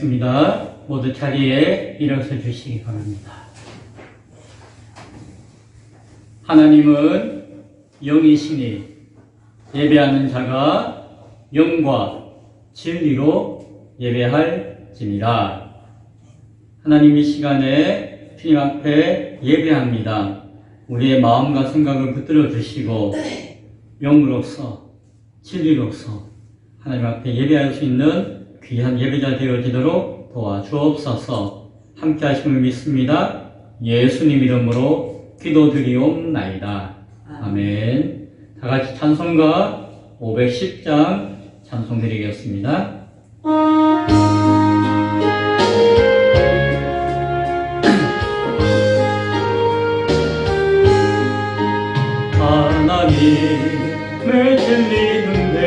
기도하겠습니다. 모두 자리에 일어서 주시기 바랍니다. 하나님은 영이시니 예배하는 자가 영과 진리로 예배할지니라. 하나님 이 시간에 주님 앞에 예배합니다. 우리의 마음과 생각을 붙들어 주시고 영으로서 진리로서 하나님 앞에 예배할 수 있는 귀한 예배자 되어지도록 도와주옵소서. 함께 하심을 믿습니다. 예수님 이름으로 기도드리옵나이다. 아멘. 다 같이 찬송가 510장 찬송 드리겠습니다. 하나님의 진리는데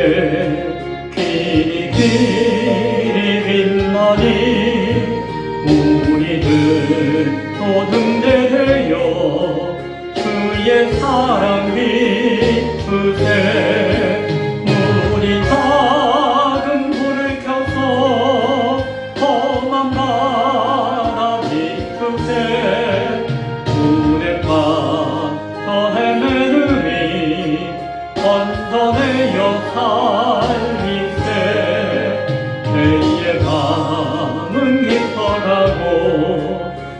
길이 빛나니 우리들도 등대되어 주의 사랑 비추세. 우리 작은 불을 켜서 험한 바다 비추세. 물에 빠져 헤매느니 건져내어 살리세. 내의 밤은 깊어가고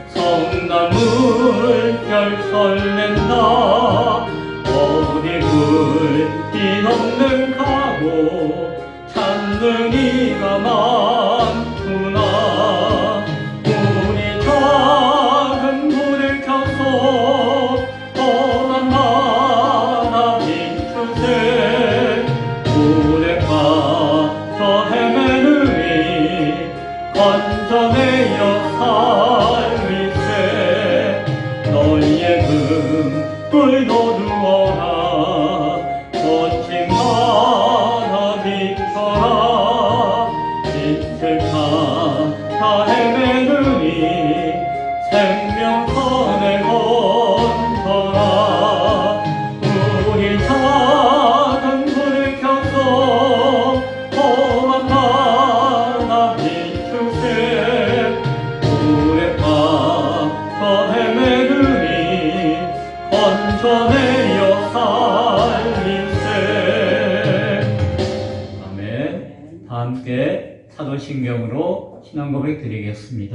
성난 물결 설렌다. 어디 불이 넘는 가고 찾는 이가 많구나. 우리 작은 불을 켜서 험한 바다 비추세. 물에 빠져 헤매느니 건져내어 살리세. 너희의 금불 거두어라. 거친 바다 비춰라. 빛을 찾아 헤매느니 생명선을 건져라. 우리 작은 불을 켜서 험한 바다 비추세. 물에 빠져 헤매느니 건져내어 살리세. 아멘. 다 함께 사도신경으로 신앙 고백 드리겠습니다.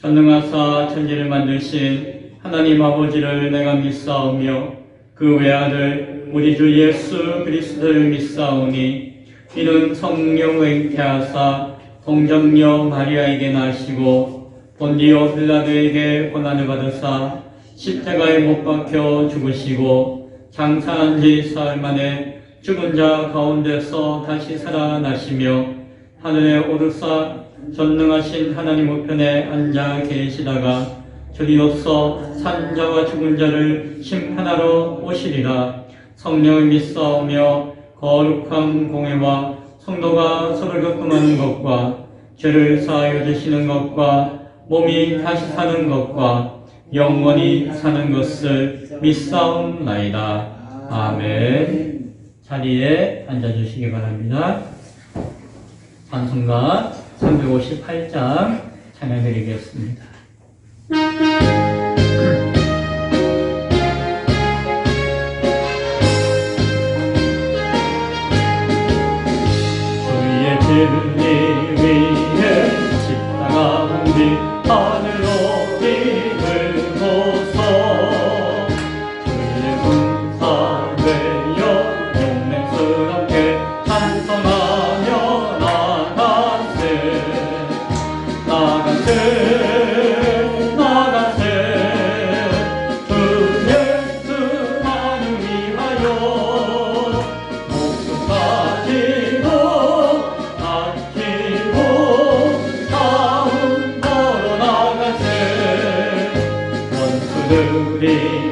전능하사 천지를 만드신 하나님 아버지를 내가 믿사오며 그 외아들 우리 주 예수 그리스도를 믿사오니 이는 성령을 잉태하사 동정녀 마리아에게 나시고 본디오 빌라도에게 고난을 받으사 십자가에 못 박혀 죽으시고 장사한 지 사흘 만에 죽은 자 가운데서 다시 살아나시며 하늘에 오르사 전능하신 하나님 우편에 앉아 계시다가 저리로서 산 자와 죽은 자를 심판하러 오시리라. 성령을 믿사오며 거룩한 공회와 성도가 서로 교통하는 것과 죄를 사하여 주시는 것과 몸이 다시 사는 것과 영원히 사는 것을 믿사옵나이다. 아멘. 자리에 앉아주시기 바랍니다. 찬송가 358장 찬양드리겠습니다. 주의 진리 위에 십자가 hun디 하늘로 이끌고서 주의 군사 되어 용맹스럽게 찬송하며 나가세. 주 예수만을 위하여 목숨까지도 아끼고 다음 걸어 나가세. 원수들이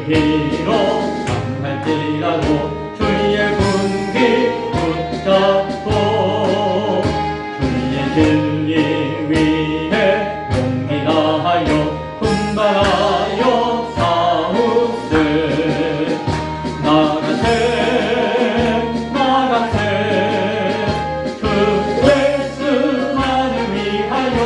비록 강할지라도 주의 군기 붙잡고 주의 진리 위해 용기 다하여 분발하여 싸우세. 나가세 나가세 주 예수만을 위하여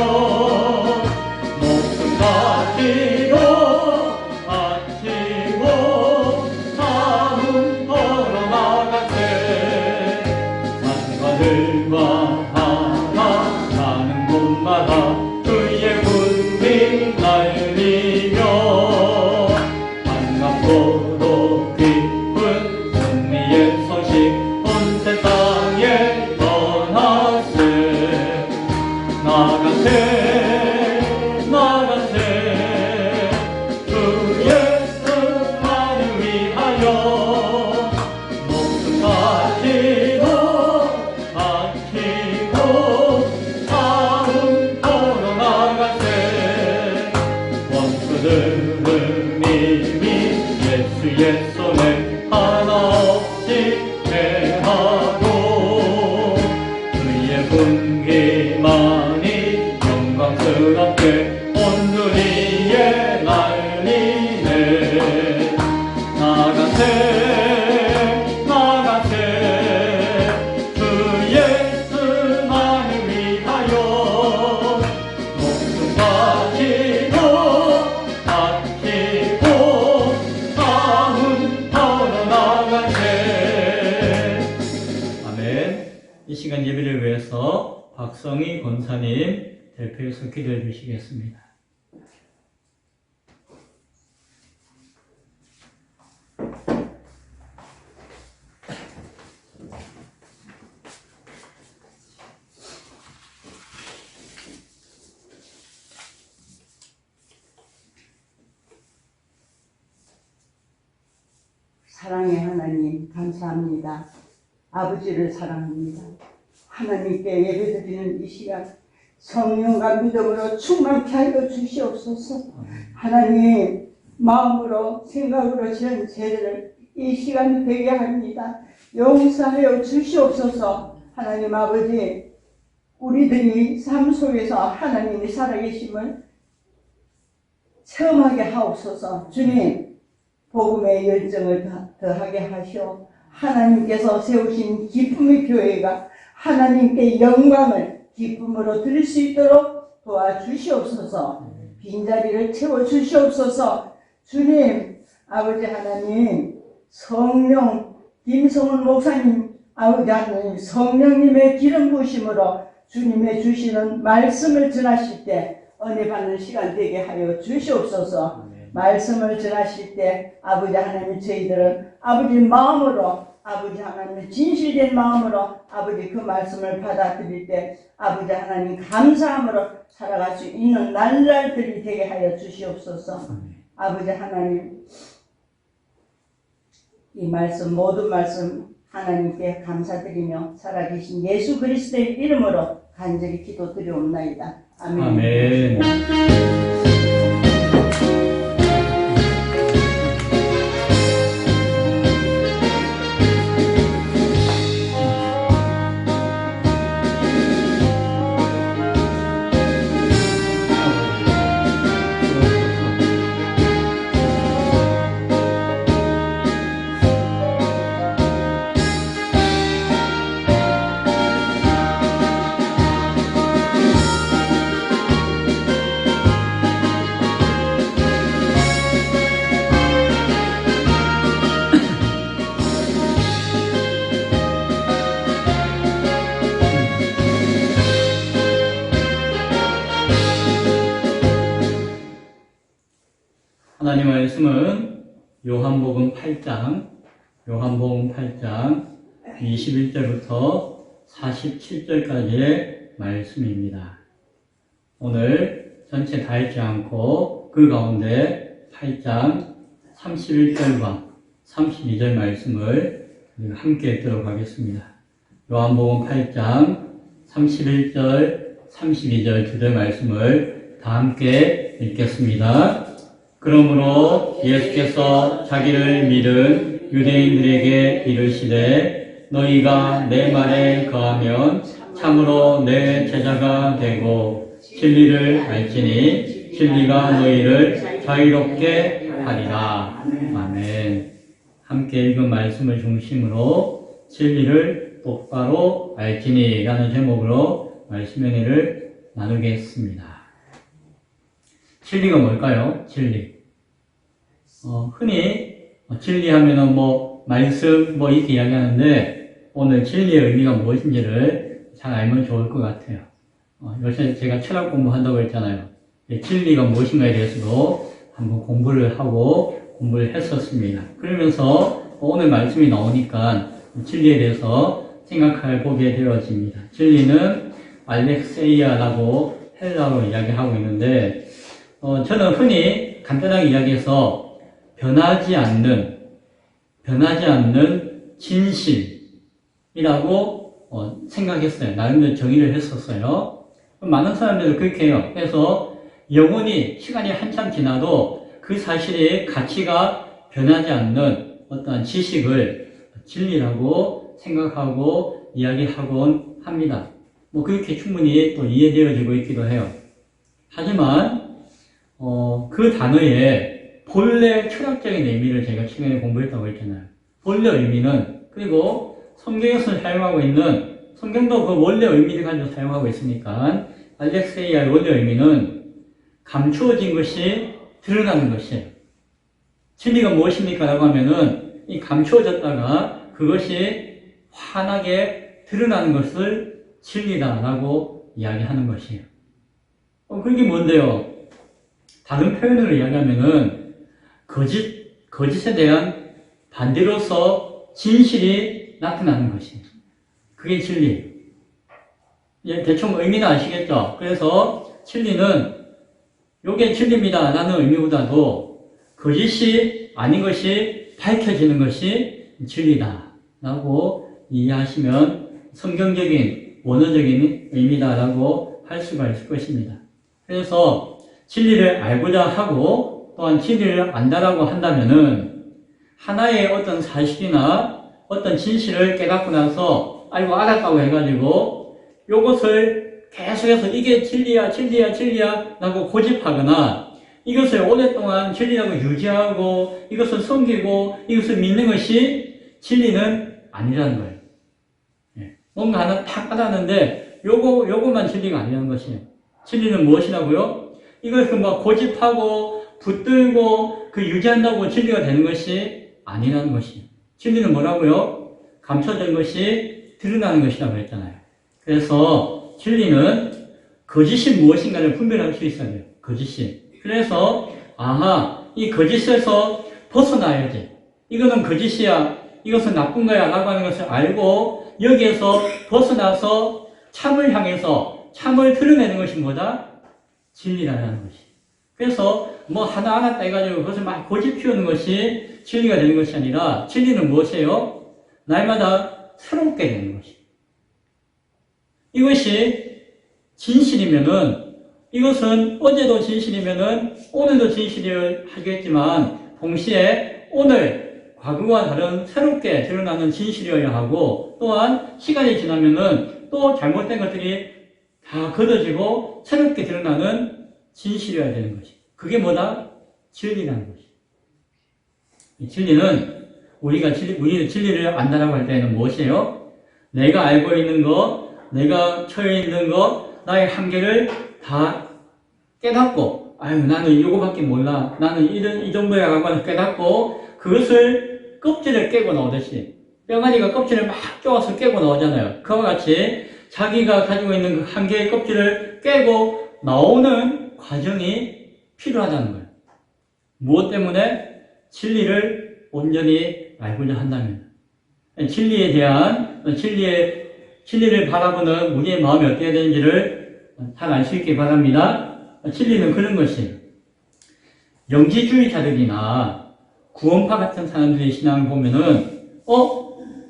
주의 손에 하나 없이 대하고 주의 분기만이 영광스럽게 온누리에 날리네. 나가세 나가세 주 예수만을 위하여 목숨 바치고 바치고 마음 털어 나가세. 아멘. 이 시간 예배를 위해서 박성희 권사님 대표해서 기도해 주시겠습니다. 사랑의 하나님 감사합니다. 아버지를 사랑합니다. 하나님께 예배드리는 이 시간 성령과 믿음으로 충만케 하여 주시옵소서. 하나님 마음으로 생각으로 지은 죄를 이 시간 되게 합니다. 용서하여 주시옵소서. 하나님 아버지, 우리들이 삶 속에서 하나님이 살아계심을 체험하게 하옵소서. 주님, 복음의 열정을 더하게 하시오. 하나님께서 세우신 기쁨의 교회가 하나님께 영광을 기쁨으로 드릴 수 있도록 도와주시옵소서. 빈자리를 채워주시옵소서. 주님, 아버지 하나님, 성령, 김성훈 목사님, 아버지 하나님, 성령님의 기름 부으심으로 주님의 주시는 말씀을 전하실 때 은혜 받는 시간 되게 하여 주시옵소서. 말씀을 전하실 때 아버지 하나님, 저희들은 아버지 마음으로, 아버지 하나님 진실된 마음으로 아버지 그 말씀을 받아들일 때 아버지 하나님 감사함으로 살아갈 수 있는 날들이 되게 하여 주시옵소서. 아버지 하나님, 이 말씀, 모든 말씀 하나님께 감사드리며 살아계신 예수 그리스도의 이름으로 간절히 기도드리옵나이다. 아멘. 아멘. 하나님 말씀은 요한복음 8장 21절부터 47절까지의 말씀입니다. 오늘 전체 다 읽지 않고 그 가운데 8장 31절과 32절 말씀을 함께 읽도록 하겠습니다. 요한복음 8장 31절, 32절 두 절 말씀을 다 함께 읽겠습니다. 그러므로 예수께서 자기를 믿은 유대인들에게 이르시되 너희가 내 말에 거하면 참으로 내 제자가 되고 진리를 알지니 진리가 너희를 자유롭게 하리라. 아멘. 함께 읽은 말씀을 중심으로 진리를 똑바로 알지니 라는 제목으로 말씀 은혜를 나누겠습니다. 진리가 뭘까요? 진리. 흔히 진리하면은 말씀 이렇게 이야기하는데 오늘 진리의 의미가 무엇인지를 잘 알면 좋을 것 같아요. 요새 제가 철학 공부한다고 했잖아요. 진리가 무엇인가에 대해서도 한번 공부를 했었습니다. 그러면서 오늘 말씀이 나오니까 진리에 대해서 생각해 보게 되어집니다. 진리는 알렉세이아라고 헬라어로 이야기하고 있는데 저는 흔히 간단하게 이야기해서 변하지 않는 진실이라고 생각했어요. 나름대로 정의를 했었어요. 많은 사람들도 그렇게 해요. 그래서 영원히 시간이 한참 지나도 그 사실의 가치가 변하지 않는 어떠한 지식을 진리라고 생각하고 이야기하곤 합니다. 뭐 그렇게 충분히 또 이해되어지고 있기도 해요. 하지만 그 단어의 본래 철학적인 의미를 제가 최근에 공부했다고 했잖아요. 본래 의미는, 그리고 성경에서 사용하고 있는, 성경도 그 원래 의미를 가지고 사용하고 있으니까 알렉세이아의 원래 의미는 감추어진 것이 드러나는 것이에요. 진리가 무엇입니까? 라고 하면은 이 감추어졌다가 그것이 환하게 드러나는 것을 진리다라고 이야기하는 것이에요. 그게 뭔데요? 다른 표현으로 이야기하면은 거짓에 대한 반대로서 진실이 나타나는 것이에요. 그게 진리. 예, 대충 의미는 아시겠죠? 그래서 진리는 요게 진리입니다 라는 의미보다도 거짓이 아닌 것이 밝혀지는 것이 진리다 라고 이해하시면 성경적인 원어적인 의미다 라고 할 수가 있을 것입니다. 그래서 진리를 알고자 하고 또한 진리를 안다라고 한다면은 하나의 어떤 사실이나 어떤 진실을 깨닫고 나서 알았다고 해가지고 요것을 계속해서 이게 진리야 라고 고집하거나 이것을 오랫동안 진리라고 유지하고 이것을 섬기고 이것을 믿는 것이 진리는 아니라는 거예요. 뭔가 하나 탁 알았는데 요것만 진리가 아니라는 것이에요. 진리는 무엇이라고요? 이것을 뭐 고집하고 붙들고 그 유지한다고 진리가 되는 것이 아니라는 것이에요. 진리는 뭐라고요? 감춰진 것이 드러나는 것이라고 했잖아요. 그래서 진리는 거짓이 무엇인가를 분별할 수 있어야 돼요. 거짓이. 그래서 이 거짓에서 벗어나야지. 이거는 거짓이야. 이것은 나쁜 거야 라고 하는 것을 알고 여기에서 벗어나서 참을 향해서 참을 드러내는 것이 뭐다? 진리라는 것이. 그래서 뭐 하나 알았다 해가지고 그것을 막 고집 피우는 것이 진리가 되는 것이 아니라 진리는 무엇이에요? 날마다 새롭게 되는 것이. 이것이 진실이면은 이것은 어제도 진실이면은 오늘도 진실을 하겠지만 동시에 오늘 과거와 다른 새롭게 드러나는 진실이어야 하고 또한 시간이 지나면은 또 잘못된 것들이 다 걷어지고 새롭게 드러나는 진실이어야 되는 것이. 그게 뭐다? 진리라는 것이. 이 진리는 우리는 진리를 안다라고 할 때는 무엇이에요? 내가 알고 있는 것, 내가 처해 있는 것, 나의 한계를 다 깨닫고, 나는 이거밖에 몰라. 나는 이 정도야 라고 깨닫고, 그것을 껍질을 깨고 나오듯이, 뼈가리가 껍질을 막 쪼아서 깨고 나오잖아요. 그와 같이 자기가 가지고 있는 그 한계의 껍질을 깨고 나오는 과정이 필요하다는 거예요. 무엇 때문에? 진리를 온전히 알고자 한다면. 진리에 대한, 진리를 바라보는 우리의 마음이 어떻게 되는지를 잘 알 수 있기 바랍니다. 진리는 그런 것이에요. 영지주의자들이나 구원파 같은 사람들의 신앙을 보면은,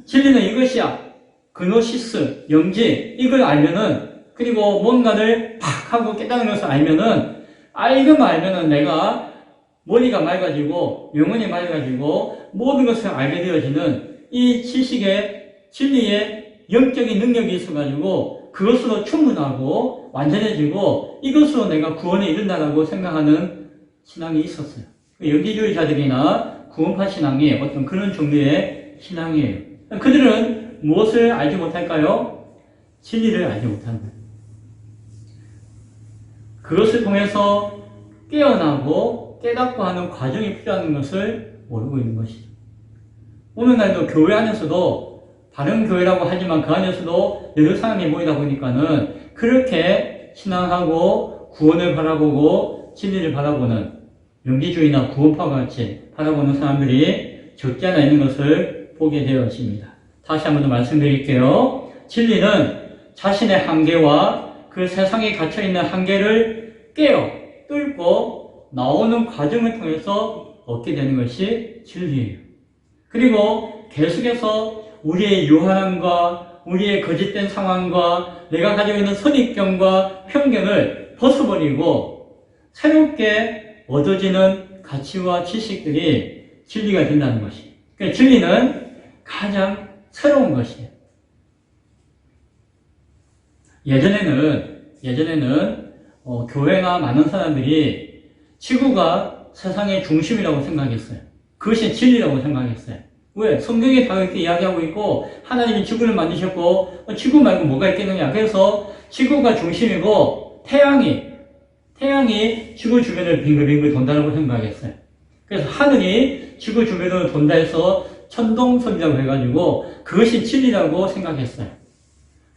진리는 이것이야. 그노시스, 영지, 이걸 알면은, 그리고 뭔가를 팍 하고 깨닫는 것을 알면은, 알면은 내가 머리가 맑아지고, 영혼이 맑아지고, 모든 것을 알게 되어지는 이 지식의, 진리의 영적인 능력이 있어가지고, 그것으로 충분하고, 완전해지고, 이것으로 내가 구원에 이른다라고 생각하는 신앙이 있었어요. 영지주의자들이나 구원파 신앙이 어떤 그런 종류의 신앙이에요. 그들은 무엇을 알지 못할까요? 진리를 알지 못하는 거예요. 그것을 통해서 깨어나고 깨닫고 하는 과정이 필요한 것을 모르고 있는 것이죠. 오늘날도 교회 안에서도 다른 교회라고 하지만 그 안에서도 여러 사람이 모이다 보니까는 그렇게 신앙하고 구원을 바라보고 진리를 바라보는 영지주의나 구원파와 같이 바라보는 사람들이 적지 않아 있는 것을 보게 되었습니다. 다시 한번 더 말씀드릴게요. 진리는 자신의 한계와 그 세상에 갇혀있는 한계를 깨어 뚫고 나오는 과정을 통해서 얻게 되는 것이 진리예요. 그리고 계속해서 우리의 유한함과 우리의 거짓된 상황과 내가 가지고 있는 선입견과 편견을 벗어버리고 새롭게 얻어지는 가치와 지식들이 진리가 된다는 것이. 그러니까 진리는 가장 새로운 것이에요. 예전에는 교회나 많은 사람들이 지구가 세상의 중심이라고 생각했어요. 그것이 진리라고 생각했어요. 왜? 성경에 다 이렇게 이야기하고 있고 하나님이 지구를 만드셨고 지구 말고 뭐가 있겠느냐. 그래서 지구가 중심이고 태양이 지구 주변을 빙글빙글 돈다고 생각했어요. 그래서 하늘이 지구 주변을 돈다 해서 천동설이라고 해가지고 그것이 진리라고 생각했어요.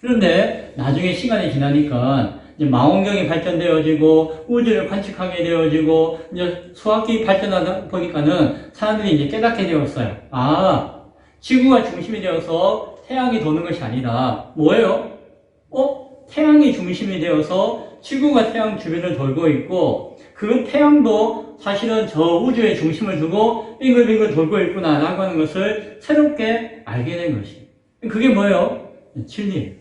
그런데 나중에 시간이 지나니까 이제 망원경이 발전되어지고 우주를 관측하게 되어지고 이제 수학이 발전하다 보니까는 사람들이 이제 깨닫게 되었어요. 아, 지구가 중심이 되어서 태양이 도는 것이 아니다. 뭐예요? 태양이 중심이 되어서 지구가 태양 주변을 돌고 있고 그 태양도 사실은 저 우주의 중심을 두고 빙글빙글 돌고 있구나라고 하는 것을 새롭게 알게 된 것이. 그게 뭐예요? 진리예요.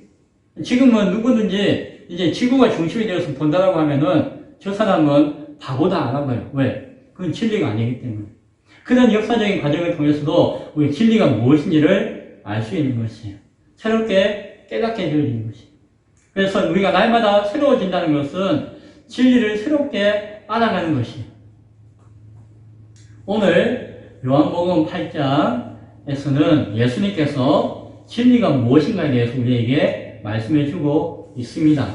지금은 누구든지 이제 지구가 중심이 되어서 본다라고 하면은 저 사람은 바보다라고 봐요. 왜? 그건 진리가 아니기 때문에. 그런 역사적인 과정을 통해서도 우리 진리가 무엇인지를 알 수 있는 것이에요. 새롭게 깨닫게 되어지는 것이에요. 그래서 우리가 날마다 새로워진다는 것은 진리를 새롭게 알아가는 것이에요. 오늘 요한복음 8장에서는 예수님께서 진리가 무엇인가에 대해서 우리에게 말씀해 주고 있습니다.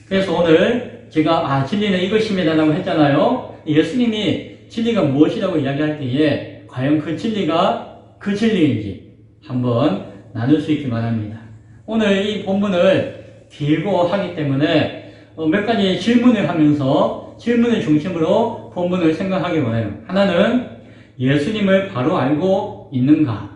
그래서 오늘 제가 진리는 이것입니다라고 했잖아요. 예수님이 진리가 무엇이라고 이야기할 때에 과연 그 진리가 그 진리인지 한번 나눌 수 있기 바랍니다. 오늘 이 본문을 길고 하기 때문에 몇 가지 질문을 하면서 질문을 중심으로 본문을 생각하기 원해요. 하나는 예수님을 바로 알고 있는가?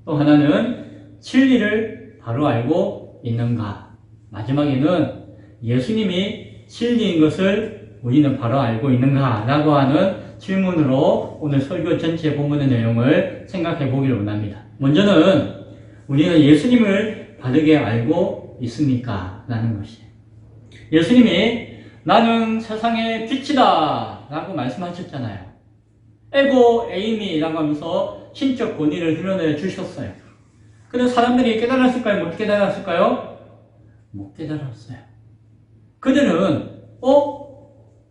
또 하나는 진리를 바로 알고 있는가? 마지막에는 예수님이 진리인 것을 우리는 바로 알고 있는가? 라고 하는 질문으로 오늘 설교 전체 본문의 내용을 생각해 보기를 원합니다. 먼저는 우리는 예수님을 바르게 알고 있습니까? 라는 것이에요. 예수님이 나는 세상의 빛이다 라고 말씀하셨잖아요. 에고 에이미라고 하면서 신적 권위를 드러내 주셨어요. 그런데 사람들이 깨달았을까요? 못 깨달았을까요? 못 깨달았어요. 그들은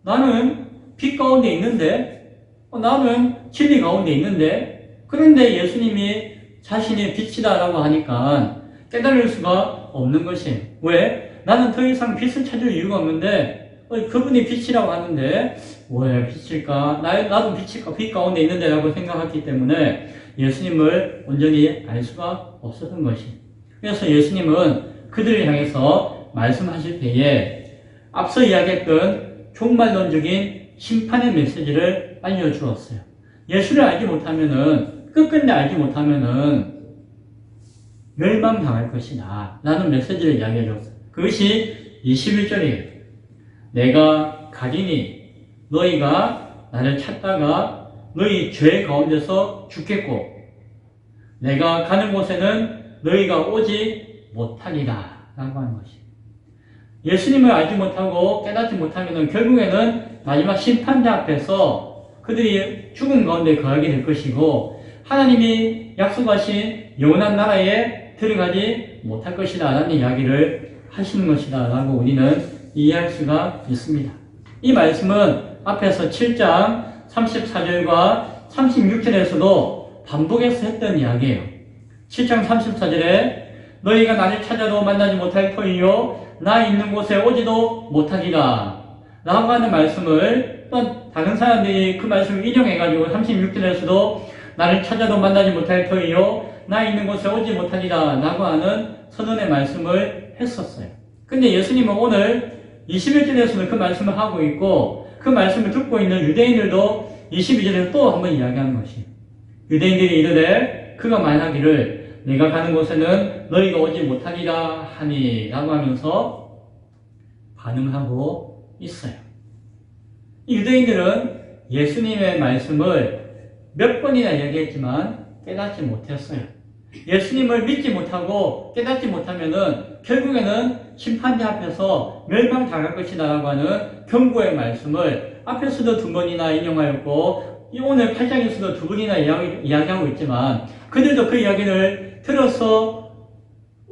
나는 빛 가운데 있는데 나는 진리 가운데 있는데 그런데 예수님이 자신이 빛이다 라고 하니까 깨달을 수가 없는 것이에요. 왜? 나는 더 이상 빛을 찾을 이유가 없는데 그분이 빛이라고 하는데 왜 빛일까? 나도 빛일까? 빛 가운데 있는데 라고 생각했기 때문에 예수님을 온전히 알 수가 없었던 것이에요. 그래서 예수님은 그들을 향해서 말씀하실 때에 앞서 이야기했던 종말론적인 심판의 메시지를 알려주었어요. 예수를 알지 못하면은 끝끝내 알지 못하면은 멸망당할 것이다 라는 메시지를 이야기해 줬어요. 그것이 21절이에요. 내가 가리니 너희가 나를 찾다가 너희 죄 가운데서 죽겠고 내가 가는 곳에는 너희가 오지 못하리라 라고 하는 것이에요. 예수님을 알지 못하고 깨닫지 못하면 결국에는 마지막 심판자 앞에서 그들이 죽은 가운데 거하게 될 것이고 하나님이 약속하신 영원한 나라에 들어가지 못할 것이다 라는 이야기를 하시는 것이다 라고 우리는 이해할 수가 있습니다. 이 말씀은 앞에서 7장 34절과 36절에서도 반복해서 했던 이야기예요. 7장 34절에 너희가 나를 찾아도 만나지 못할 터이요 나 있는 곳에 오지도 못하리라 라고 하는 말씀을 또 다른 사람들이 그 말씀을 인용해가지고 36절에서도 나를 찾아도 만나지 못할 터이요 나 있는 곳에 오지 못하리라 라고 하는 선언의 말씀을 했었어요. 근데 예수님은 오늘 21절에서는 그 말씀을 하고 있고 그 말씀을 듣고 있는 유대인들도 22절에서 또 한번 이야기하는 것이 유대인들이 이르되 그가 말하기를 내가 가는 곳에는 너희가 오지 못하리라 하니 라고 하면서 반응하고 있어요. 이 유대인들은 예수님의 말씀을 몇 번이나 이야기했지만 깨닫지 못했어요. 예수님을 믿지 못하고 깨닫지 못하면은 결국에는 심판대 앞에서 멸망당할 것이다 라고 하는 경고의 말씀을 앞에서도 2번이나 인용하였고 이 오늘 8장에서도 두 분이나 이야기하고 있지만 그들도 그 이야기를 들어서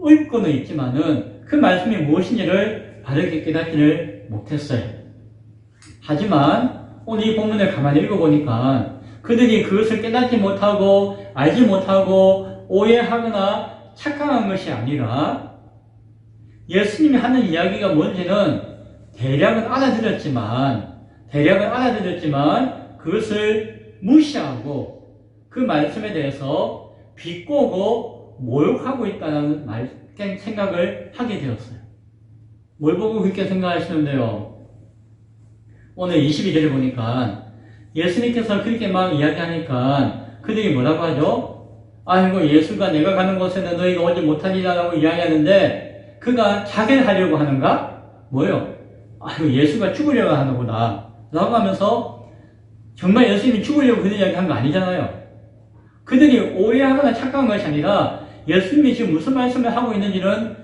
읽고는 있지만은 그 말씀이 무엇인지를 바르게 깨닫지를 못했어요. 하지만 오늘 이 본문을 가만히 읽어보니까 그들이 그것을 깨닫지 못하고 알지 못하고 오해하거나 착각한 것이 아니라 예수님이 하는 이야기가 뭔지는 대략은 알아들었지만 그것을 무시하고 그 말씀에 대해서 비꼬고 모욕하고 있다는 생각을 하게 되었어요. 뭘 보고 그렇게 생각하시는데요? 오늘 22절을 보니까 예수님께서 그렇게 막 이야기하니까 그들이 뭐라고 하죠? 아이고 예수가 내가 가는 곳에는 너희가 오지 못하리라고 이야기하는데 그가 자기를 하려고 하는가? 뭐요? 아이고 예수가 죽으려고 하는구나 라고 하면서 정말 예수님이 죽으려고 그들 이야기한 거 아니잖아요. 그들이 오해하거나 착각한 것이 아니라 예수님이 지금 무슨 말씀을 하고 있는지는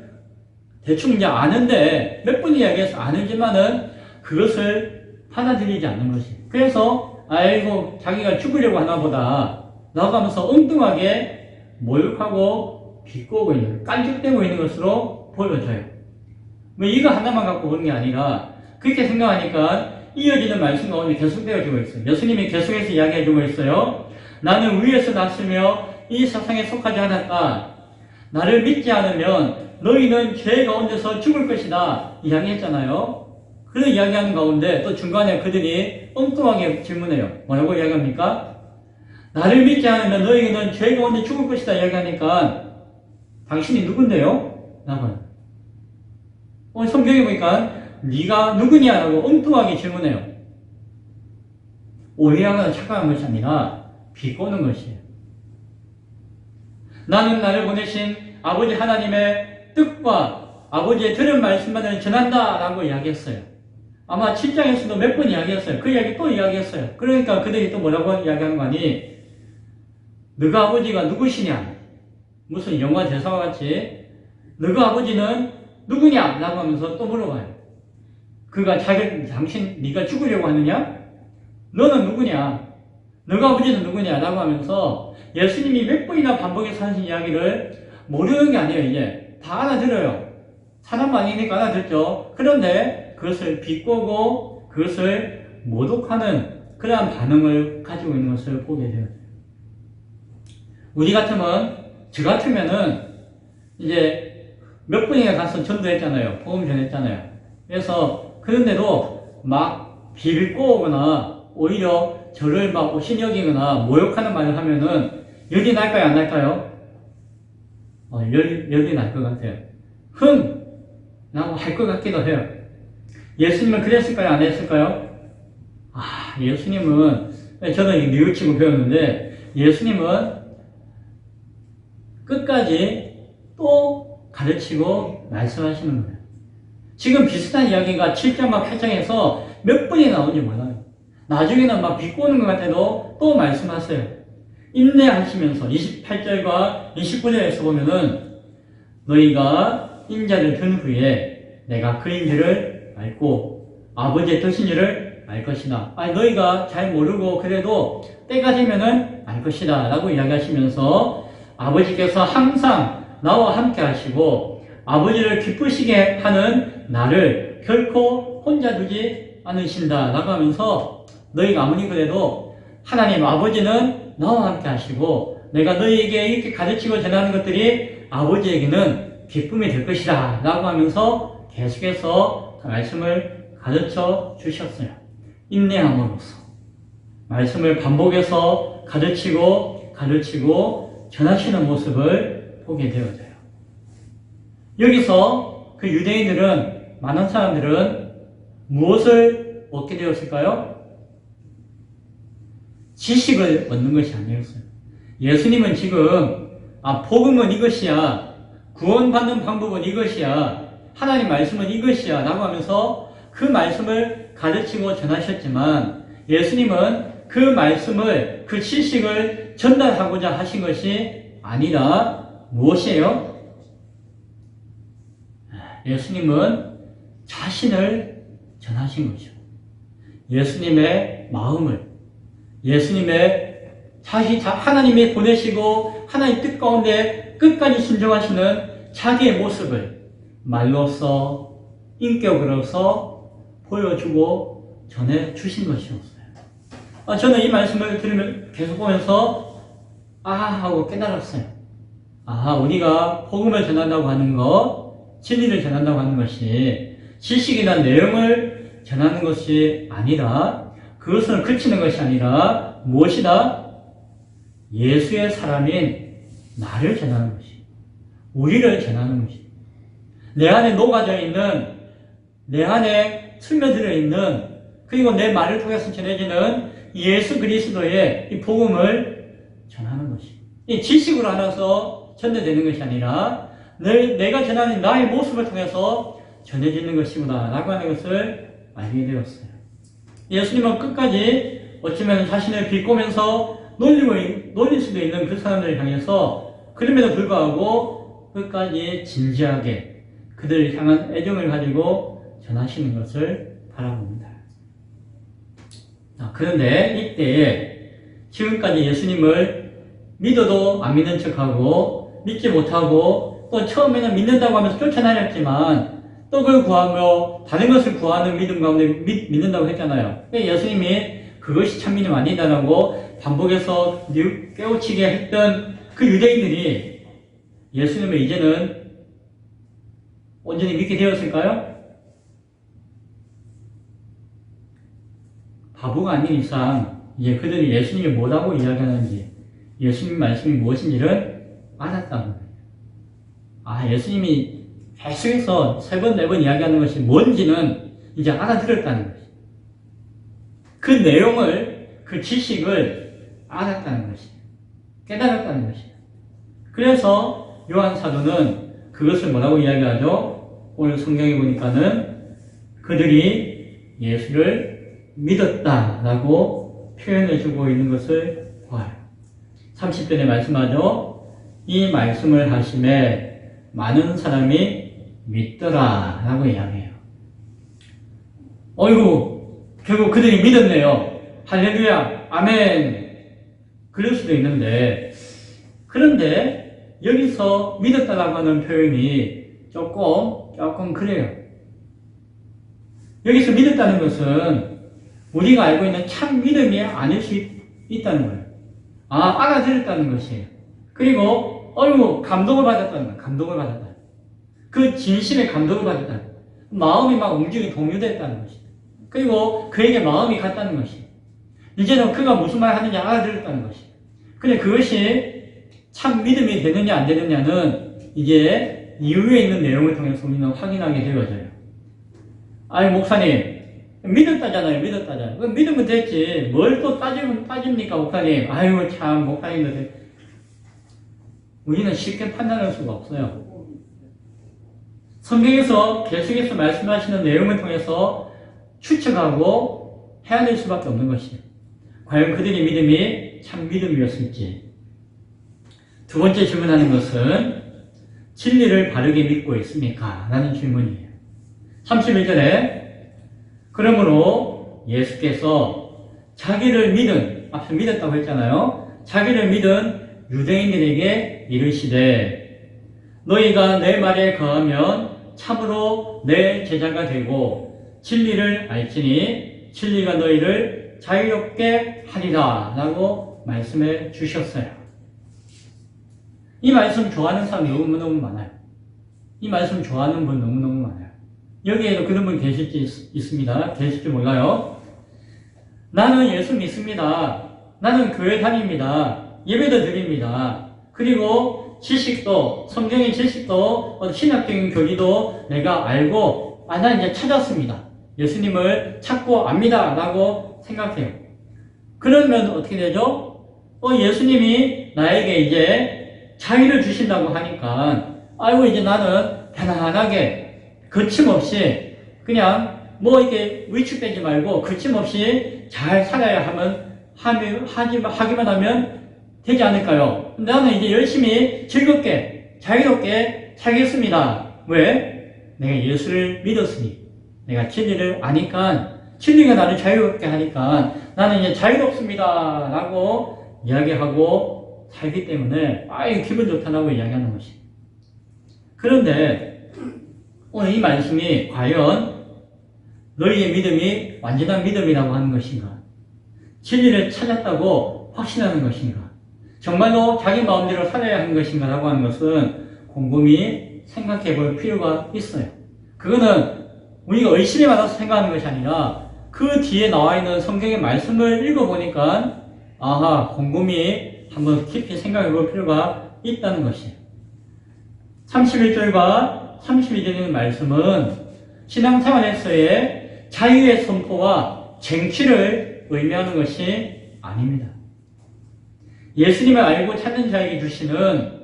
대충 이제 아는데 몇 번 이야기해서 아는지만은 그것을 받아들이지 않는 것이. 그래서 아이고 자기가 죽으려고 하나 보다 라고 하면서 엉뚱하게 모욕하고 비꼬고 있는, 깐죽대고 있는 것으로 보여져요. 뭐 이거 하나만 갖고 보는 게 아니라 그렇게 생각하니까 이어지는 말씀 가운데 계속되어지고 있어요. 예수님이 계속해서 이야기해주고 있어요. 나는 위에서 났으며 이 세상에 속하지 않았다. 나를 믿지 않으면 너희는 죄 가운데서 죽을 것이다. 이야기했잖아요. 그런 이야기하는 가운데 또 중간에 그들이 엉뚱하게 질문해요. 뭐라고 이야기합니까? 나를 믿지 않으면 너희는 죄 가운데 죽을 것이다 이야기하니까 당신이 누군데요? 라고요. 오늘 성경에 보니까 네가 누구냐라고 엉뚱하게 질문해요. 오해하거나 착각한 것이 아니라 비꼬는 것이에요. 나는 나를 보내신 아버지 하나님의 뜻과 아버지의 들은 말씀만을 전한다 라고 이야기했어요. 아마 7장에서도 몇 번 이야기했어요. 그 이야기 또 이야기했어요. 그러니까 그들이 또 뭐라고 이야기하는 거 아니? 너가 아버지가 누구시냐? 무슨 영화 대사와 같이 너가 아버지는 누구냐? 라고 하면서 또 물어봐요. 그가 당신 네가 죽으려고 하느냐? 너는 누구냐? 너가 아버지는 누구냐? 라고 하면서 예수님이 몇 번이나 반복해서 하신 이야기를 모르는 게 아니에요. 이제 다 알아들어요. 사람 아니니까 알아듣죠. 그런데 그것을 비꼬고 그것을 모독하는 그러한 반응을 가지고 있는 것을 보게 돼요. 우리 같으면, 저 같으면은 이제 몇 번이나 가서 전도했잖아요. 복음 전했잖아요. 그래서 그런데도 막 비비꼬거나 오히려 저를 막 오신여기거나 모욕하는 말을 하면은 열이 날까요? 안 날까요? 열이 날 것 같아요. 라고 할 것 같기도 해요. 예수님은 그랬을까요? 안 했을까요? 예수님은, 저는 뉘우치고 배웠는데, 예수님은 끝까지 또 가르치고 말씀하시는 거예요. 지금 비슷한 이야기가 7장과 8장에서 몇 번이 나오는지 몰라요. 나중에는 막 비꼬는 것 같아도 또 말씀하세요. 인내하시면서 28절과 29절에서 보면은 너희가 인자를 든 후에 내가 그 인자를 알고 아버지의 뜻인 줄을 알 것이다. 너희가 잘 모르고 그래도 때가 되면은 알 것이다 라고 이야기하시면서 아버지께서 항상 나와 함께 하시고 아버지를 기쁘시게 하는 나를 결코 혼자 두지 않으신다 라고 하면서 너희가 아무리 그래도 하나님 아버지는 나와 함께 하시고 내가 너희에게 이렇게 가르치고 전하는 것들이 아버지에게는 기쁨이 될 것이다 라고 하면서 계속해서 그 말씀을 가르쳐 주셨어요. 인내함으로써 말씀을 반복해서 가르치고 전하시는 모습을 보게 되어져요. 여기서 그 유대인들은, 많은 사람들은 무엇을 얻게 되었을까요? 지식을 얻는 것이 아니었어요. 예수님은 지금 복음은 이것이야, 구원받는 방법은 이것이야, 하나님 말씀은 이것이야 라고 하면서 그 말씀을 가르치고 전하셨지만 예수님은 그 말씀을, 그 지식을 전달하고자 하신 것이 아니라 무엇이에요? 예수님은 자신을 전하신 거죠. 예수님의 마음을, 예수님의 하나님이 보내시고 하나님 뜻 가운데 끝까지 순종하시는 자기의 모습을 말로써 인격으로서 보여주고 전해주신 것이었어요. 저는 이 말씀을 들으면 계속 보면서 하고 깨달았어요. 우리가 복음을 전한다고 하는 것, 진리를 전한다고 하는 것이 지식이나 내용을 전하는 것이 아니라, 그것을 그치는 것이 아니라 무엇이다? 예수의 사람인 나를 전하는 것이, 우리를 전하는 것이, 내 안에 녹아져 있는, 내 안에 스며들어 있는, 그리고 내 말을 통해서 전해지는 예수 그리스도의 이 복음을 전하는 것이, 이 지식으로 알아서 전달되는 것이 아니라 내가 전하는 나의 모습을 통해서 전해지는 것이구나 라고 하는 것을 알게 되었어요. 예수님은 끝까지 어쩌면 자신을 비꼬면서 놀릴 수도 있는 그 사람들을 향해서 그럼에도 불구하고 끝까지 진지하게 그들을 향한 애정을 가지고 전하시는 것을 바라봅니다. 그런데 이때에 지금까지 예수님을 믿어도 안 믿는 척하고 믿지 못하고 또 처음에는 믿는다고 하면서 쫓아다녔지만 또 그걸 구하며 다른 것을 구하는 믿음 가운데 믿는다고 했잖아요. 예수님이 그것이 참 믿음 아니다라고 반복해서 깨우치게 했던 그 유대인들이 예수님을 이제는 온전히 믿게 되었을까요? 바보가 아닌 이상 이제 그들이 예수님이 뭐라고 이야기하는지, 예수님 말씀이 무엇인지를 알았다는 거예요. 예수님이 계속해서 3번, 4번 이야기하는 것이 뭔지는 이제 알아들었다는 것이에요. 그 내용을, 그 지식을 알았다는 것이에요. 깨달았다는 것이에요. 그래서 요한 사도는 그것을 뭐라고 이야기하죠? 오늘 성경에 보니까는 그들이 예수를 믿었다라고 표현해주고 있는 것을 보아요. 30절에 말씀하죠. 이 말씀을 하심에 많은 사람이 믿더라라고 이야기해요. 결국 그들이 믿었네요. 할렐루야, 아멘. 그럴 수도 있는데, 그런데 여기서 믿었다라고 하는 표현이 조금 그래요. 여기서 믿었다는 것은 우리가 알고 있는 참 믿음이 아닐 수 있다는 거예요. 알아들었다는 것이에요. 그리고 감동을 받았다는 거예요. 감동을 받았다. 그 진심의 감동을 받았다. 마음이 막 움직이고 동요됐다는 것이에요. 그리고 그에게 마음이 갔다는 것이에요. 이제는 그가 무슨 말 하는지 알아들었다는 것이에요. 근데 그것이 참 믿음이 되느냐 안 되느냐는 이제 이후에 있는 내용을 통해서 우리는 확인하게 되어져요. 목사님 믿었다잖아요. 그럼 믿으면 됐지. 뭘 또 따집니까, 목사님? 참, 목사님들. 우리는 쉽게 판단할 수가 없어요. 성경에서 계속해서 말씀하시는 내용을 통해서 추측하고 해야 될 수밖에 없는 것이에요. 과연 그들의 믿음이 참 믿음이었을지. 두 번째 질문하는 것은 진리를 바르게 믿고 있습니까? 라는 질문이에요. 31절에 그러므로 예수께서 자기를 믿은, 앞서 믿었다고 했잖아요. 자기를 믿은 유대인들에게 이르시되 너희가 내 말에 거하면 참으로 내 제자가 되고 진리를 알지니 진리가 너희를 자유롭게 하리라 라고 말씀해 주셨어요. 이 말씀 좋아하는 사람 너무너무 많아요. 이 말씀 좋아하는 분 너무너무 많아요. 여기에도 그런 분 있습니다. 계실지 몰라요. 나는 예수 믿습니다. 나는 교회 다닙니다. 예배도 드립니다. 그리고 지식도, 성경의 지식도, 신학적인 교리도 내가 알고, 난 이제 찾았습니다. 예수님을 찾고 압니다. 라고 생각해요. 그러면 어떻게 되죠? 예수님이 나에게 이제 자유를 주신다고 하니까, 이제 나는 편안하게, 거침없이, 그냥, 이렇게 위축되지 말고, 거침없이 잘 살아야 하기만 하면 되지 않을까요? 나는 이제 열심히 즐겁게, 자유롭게 살겠습니다. 왜? 내가 예수를 믿었으니, 내가 진리를 아니까 진리가 나를 자유롭게 하니까 나는 이제 자유롭습니다 라고 이야기하고 살기 때문에 이거 기분 좋다라고 이야기하는 것이. 그런데 오늘 이 말씀이 과연 너희의 믿음이 완전한 믿음이라고 하는 것인가? 진리를 찾았다고 확신하는 것인가? 정말로 자기 마음대로 살아야 하는 것인가? 라고 하는 것은 곰곰이 생각해 볼 필요가 있어요. 그거는 우리가 의심이 많아서 생각하는 것이 아니라 그 뒤에 나와 있는 성경의 말씀을 읽어보니까 곰곰이 한번 깊이 생각해 볼 필요가 있다는 것이에요. 31절과 32절의 말씀은 신앙생활에서의 자유의 선포와 쟁취를 의미하는 것이 아닙니다. 예수님을 알고 찾는 자에게 주시는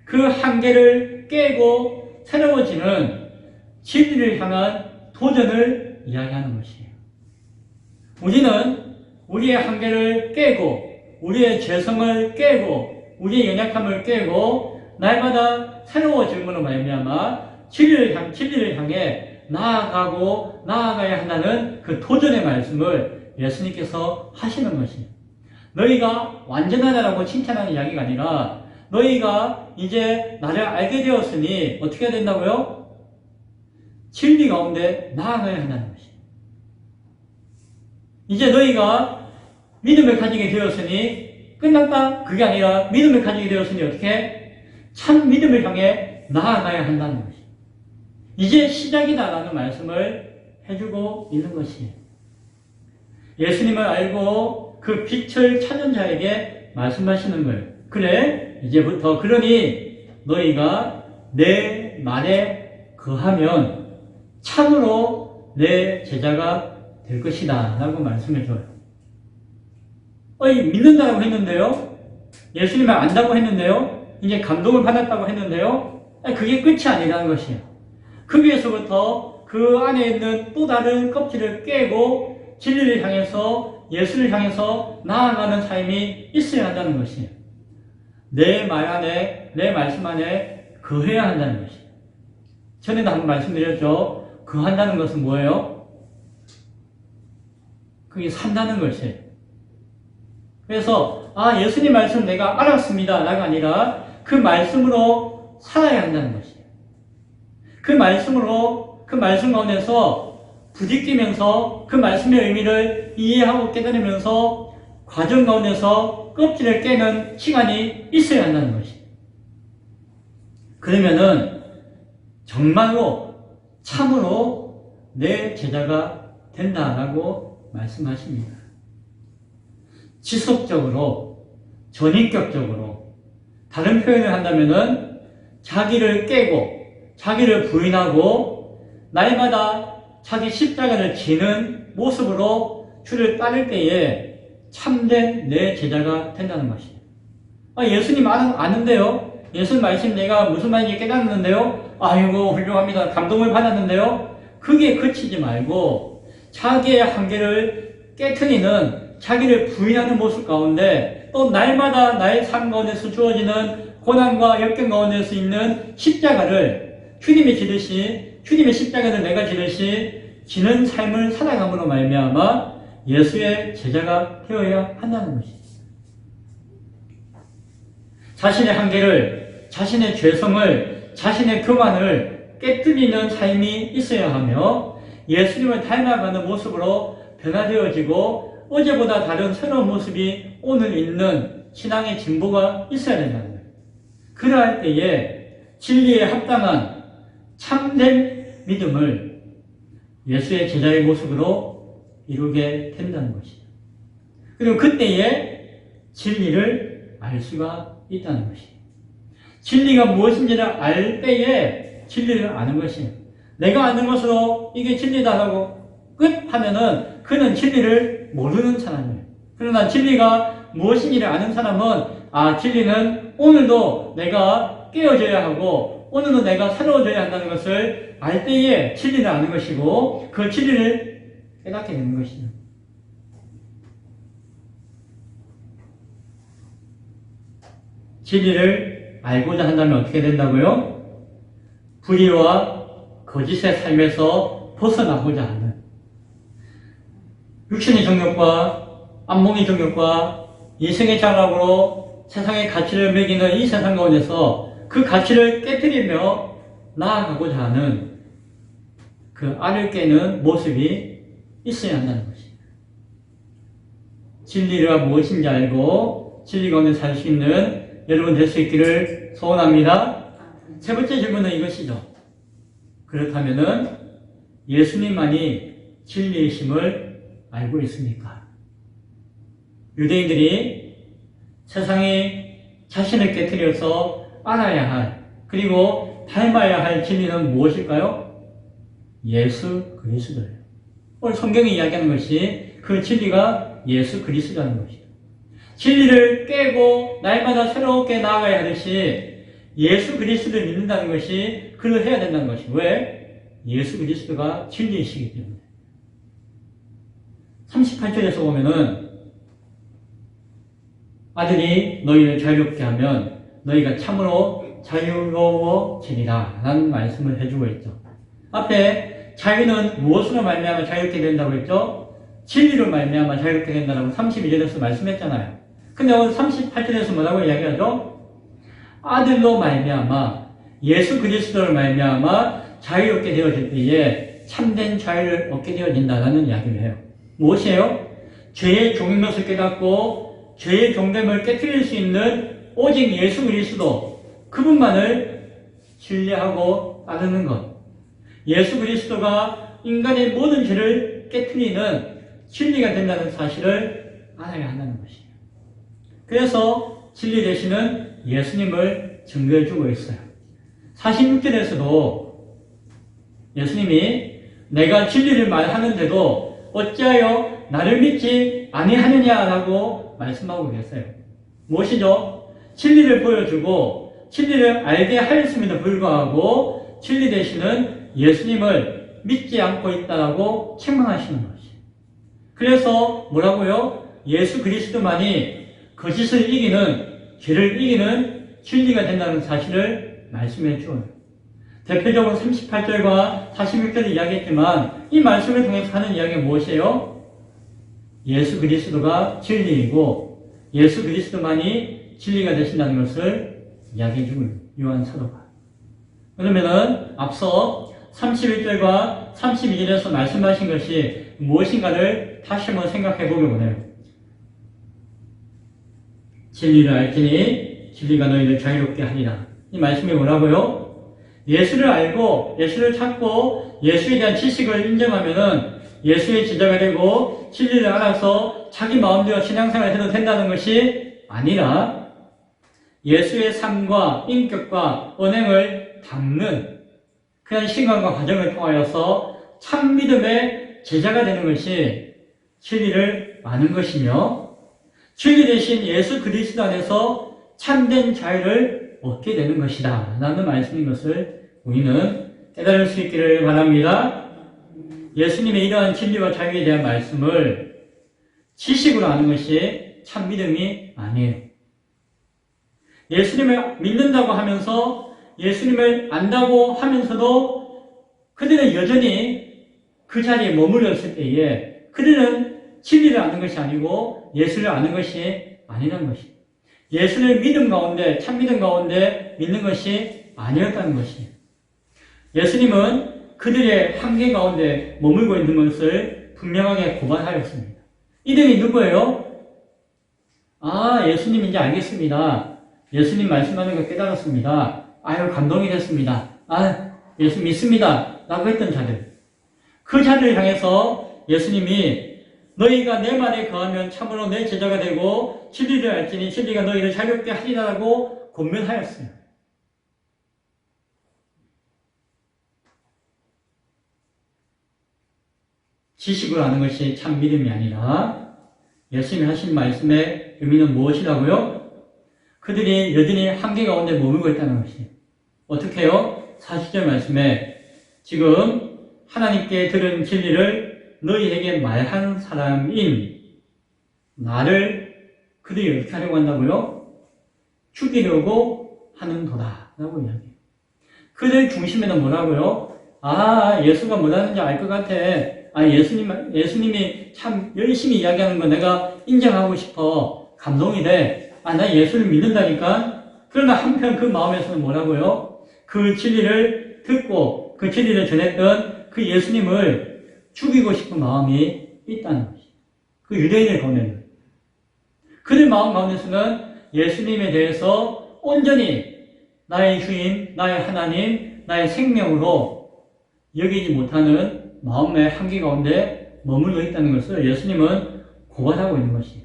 그 한계를 깨고 새로워지는 진리를 향한 도전을 이야기하는 것이에요. 우리는 우리의 한계를 깨고 우리의 죄성을 깨고 우리의 연약함을 깨고 날마다 새로워짐으로 말미암아 진리를 향해 나아가야 한다는 그 도전의 말씀을 예수님께서 하시는 것이에요. 너희가 완전하다라고 칭찬하는 이야기가 아니라 너희가 이제 나를 알게 되었으니 어떻게 해야 된다고요? 진리 가운데 나아가야 한다는 것이에요. 이제 너희가 믿음을 가지게 되었으니 끝났다? 그게 아니라 믿음을 가지게 되었으니 어떻게? 참 믿음을 향해 나아가야 한다는 것이에요. 이제 시작이다라는 말씀을 해주고 있는 것이에요. 예수님을 알고 그 빛을 찾는 자에게 말씀하시는 거예요. 그래, 이제부터 그러니 너희가 내 말에 거하면 참으로 내 제자가 될 것이다 라고 말씀해줘요. 믿는다고 했는데요. 예수님을 안다고 했는데요. 이제 감동을 받았다고 했는데요. 그게 끝이 아니라는 것이에요. 거기에서부터 그 안에 있는 또 다른 껍질을 깨고 진리를 향해서 예수를 향해서 나아가는 삶이 있어야 한다는 것이에요. 내 말 안에, 내 말씀 안에 거해야 한다는 것이에요. 전에도 한번 말씀드렸죠. 거한다는 것은 뭐예요? 그게 산다는 것이에요. 그래서 예수님 말씀 내가 알았습니다 라가 아니라 그 말씀으로 살아야 한다는 것이에요. 그 말씀 가운데서 부딪히면서 그 말씀의 의미를 이해하고 깨달으면서 과정 가운데서 껍질을 깨는 시간이 있어야 한다는 것이에요. 그러면은 정말로 참으로 내 제자가 된다라고 말씀하십니다. 지속적으로, 전인격적으로, 다른 표현을 한다면은 자기를 깨고 자기를 부인하고 날마다 자기 십자가를 지는 모습으로 주를 따를 때에 참된 내 제자가 된다는 것이에요. 예수님 아는데요. 예수님 말씀 내가 무슨 말인지 깨닫는데요. 아이고 훌륭합니다. 감동을 받았는데요. 그게 그치지 말고 자기의 한계를 깨트리는 자기를 부인하는 모습 가운데 또 날마다 나의 삶 가운데서 주어지는 고난과 역경 가운데서 있는 십자가를 주님이 지듯이 주님의 십자가를 내가 지듯이 지는 삶을 살아감으로 말미암아 예수의 제자가 되어야 한다는 것입니다. 자신의 한계를, 자신의 죄성을, 자신의 교만을 깨뜨리는 삶이 있어야 하며 예수님을 닮아가는 모습으로 변화되어지고 어제보다 다른 새로운 모습이 오늘 있는 신앙의 진보가 있어야 된다는 거예요. 그러할 때에 진리에 합당한 참된 믿음을 예수의 제자의 모습으로 이루게 된다는 것이죠. 그리고 그때에 진리를 알 수가 있다는 것이에요. 진리가 무엇인지를 알 때에 진리를 아는 것이에요. 내가 아는 것으로 이게 진리다라고 끝 하면은 그는 진리를 모르는 사람이에요. 그러나 진리가 무엇인지를 아는 사람은 진리는 오늘도 내가 깨어져야 하고 오늘도 내가 새로워져야 한다는 것을 알 때에 진리를 아는 것이고 그 진리를 깨닫게 되는 것이죠. 진리를 알고자 한다면 어떻게 된다고요? 불의와 거짓의 삶에서 벗어나고자 하는 육신의 정욕과 안목의 정욕과 이성의 장악으로 세상의 가치를 매기는 이 세상 가운데서 그 가치를 깨뜨리며 나아가고자 하는 그 알을 깨는 모습이 있어야 한다는 것입니다. 진리가 무엇인지 알고 진리 가운데 살 수 있는 여러분 될 수 있기를 소원합니다. 세 번째 질문은 이것이죠. 그렇다면은 예수님만이 진리이심을 알고 있습니까? 유대인들이 세상이 자신을 깨뜨려서 알아야 할, 그리고 닮아야 할 진리는 무엇일까요? 예수 그리스도예요. 오늘 성경이 이야기하는 것이 그 진리가 예수 그리스도라는 것이죠. 진리를 깨고 날마다 새롭게 나아가야 하듯이 예수 그리스도를 믿는다는 것이 그를 해야 된다는 것이 왜? 예수 그리스도가 진리이시기 때문에. 38절에서 보면은 아들이 너희를 자유롭게 하면 너희가 참으로 자유로워지리라 라는 말씀을 해주고 있죠. 앞에 자유는 무엇으로 말미암아 자유롭게 된다고 했죠? 진리로 말미암아 자유롭게 된다고 32절에서 말씀했잖아요. 근데 오늘 38절에서 뭐라고 이야기하죠? 아들로 말미암아 예수 그리스도를 말미암아 자유롭게 되어질 때에 참된 자유를 얻게 되어진다라는 이야기를 해요. 무엇이에요? 죄의 종인 것을 깨닫고 죄의 종됨을 깨뜨릴 수 있는 오직 예수 그리스도 그분만을 신뢰하고 따르는 것. 예수 그리스도가 인간의 모든 죄를 깨뜨리는 진리가 된다는 사실을 알아야 한다는 것이에요. 그래서 진리 되시는 예수님을 증거해주고 있어요. 46절에서도 예수님이 내가 진리를 말하는데도 어찌하여 나를 믿지 아니하느냐라고 말씀하고 계세요. 무엇이죠? 진리를 보여주고 진리를 알게 하였음에도 불구하고 진리 되시는 예수님을 믿지 않고 있다라고 책망하시는 것이에요. 그래서 뭐라고요? 예수 그리스도만이 거짓을 이기는, 죄를 이기는 진리가 된다는 사실을 말씀해 주어요. 대표적으로 38절과 46절을 이야기했지만 이 말씀을 통해서 하는 이야기가 무엇이에요? 예수 그리스도가 진리이고 예수 그리스도만이 진리가 되신다는 것을 이야기해 주고 있는 요한 사도가. 그러면은 앞서 31절과 32절에서 말씀하신 것이 무엇인가를 다시 한번 생각해 보려고 해요. 진리를 알지니 진리가 너희를 자유롭게 하리라. 이 말씀이 뭐라고요? 예수를 알고 예수를 찾고 예수에 대한 지식을 인정하면은 예수의 제자가 되고 진리를 알아서 자기 마음대로 신앙생활을 해도 된다는 것이 아니라 예수의 삶과 인격과 언행을 닦는 그런 시간과 과정을 통하여서 참 믿음의 제자가 되는 것이 진리를 아는 것이며 진리 대신 예수 그리스도 안에서 참된 자유를 얻게 되는 것이다 라는 말씀인 것을 우리는 깨달을 수 있기를 바랍니다. 예수님의 이러한 진리와 자유에 대한 말씀을 지식으로 아는 것이 참 믿음이 아니에요. 예수님을 믿는다고 하면서 예수님을 안다고 하면서도 그들은 여전히 그 자리에 머물렀을 때에 그들은 진리를 아는 것이 아니고 예수를 아는 것이 아니라는 것입니다. 예수를 믿음 가운데, 참 믿음 가운데 믿는 것이 아니었다는 것이에요. 예수님은 그들의 한계 가운데 머물고 있는 것을 분명하게 고발하였습니다. 이들이 누구예요? 아, 예수님 이제 알겠습니다. 예수님 말씀하는 걸 깨달았습니다. 아유, 감동이 됐습니다. 아, 예수 믿습니다. 라고 했던 자들. 그 자들을 향해서 예수님이 너희가 내 말에 거하면 참으로 내 제자가 되고 진리를 알지니 진리가 너희를 자유롭게 하리라고 권면하였어요. 지식으로 아는 것이 참 믿음이 아니라 예수님이 하신 말씀의 의미는 무엇이라고요? 그들이 여전히 한계 가운데 머물고 있다는 것이에요. 어떻게 해요? 40절 말씀에 지금 하나님께 들은 진리를 너희에게 말한 사람인 나를 그들이 어떻게 하려고 한다고요? 죽이려고 하는도다 라고 이야기해요. 그들 중심에는 뭐라고요? 아, 예수가 뭐라는지 알 것 같아. 예수님이 참 열심히 이야기하는 거 내가 인정하고 싶어. 감동이 돼. 나 예수를 믿는다니까. 그러나 한편 그 마음에서는 뭐라고요? 그 진리를 듣고 그 진리를 전했던 그 예수님을 죽이고 싶은 마음이 있다는 것이죠. 그 유대인의 가운데는. 그들 마음 가운데서는 예수님에 대해서 온전히 나의 주인, 나의 하나님, 나의 생명으로 여기지 못하는 마음의 한계 가운데 머물러 있다는 것을 예수님은 고발하고 있는 것이에요.